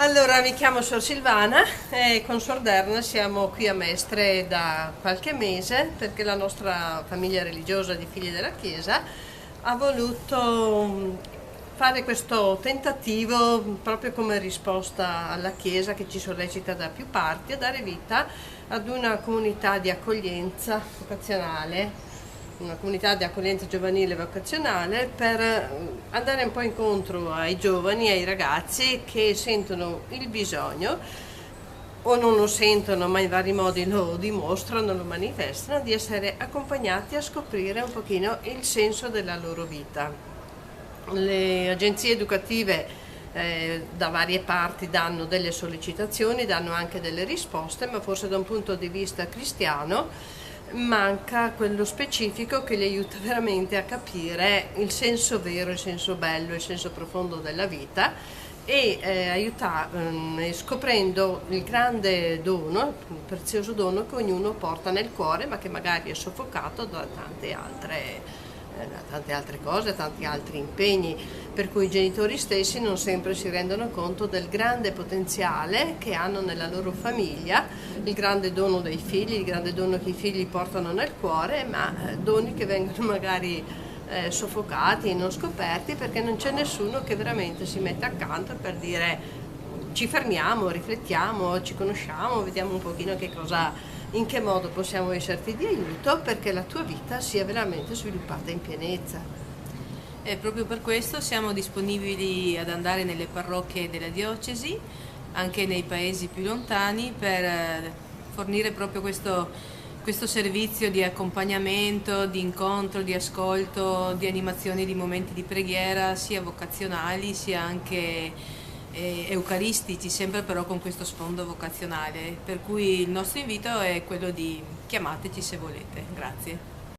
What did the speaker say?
Allora, mi chiamo Sor Silvana e con Sor Derna siamo qui a Mestre da qualche mese perché la nostra famiglia religiosa di Figli della Chiesa ha voluto fare questo tentativo proprio come risposta alla Chiesa che ci sollecita da più parti a dare vita ad una comunità di accoglienza vocazionale, una comunità di accoglienza giovanile vocazionale per andare un po' incontro ai giovani, ai ragazzi che sentono il bisogno o non lo sentono ma in vari modi lo dimostrano, lo manifestano, di essere accompagnati a scoprire un pochino il senso della loro vita. Le agenzie educative da varie parti danno delle sollecitazioni, danno anche delle risposte, ma forse da un punto di vista cristiano manca quello specifico che li aiuta veramente a capire il senso vero, il senso bello, il senso profondo della vita e scoprendo il grande dono, il prezioso dono che ognuno porta nel cuore ma che magari è soffocato da tante altre cose, tanti altri impegni, per cui i genitori stessi non sempre si rendono conto del grande potenziale che hanno nella loro famiglia, il grande dono dei figli, il grande dono che i figli portano nel cuore, ma doni che vengono magari soffocati e non scoperti perché non c'è nessuno che veramente si mette accanto per dire ci fermiamo, riflettiamo, ci conosciamo, vediamo un pochino in che modo possiamo esserti di aiuto perché la tua vita sia veramente sviluppata in pienezza. E proprio per questo siamo disponibili ad andare nelle parrocchie della diocesi, anche nei paesi più lontani, per fornire proprio questo servizio di accompagnamento, di incontro, di ascolto, di animazioni di momenti di preghiera, sia vocazionali sia anche eucaristici, sempre però con questo sfondo vocazionale, per cui il nostro invito è quello di chiamateci se volete. Grazie.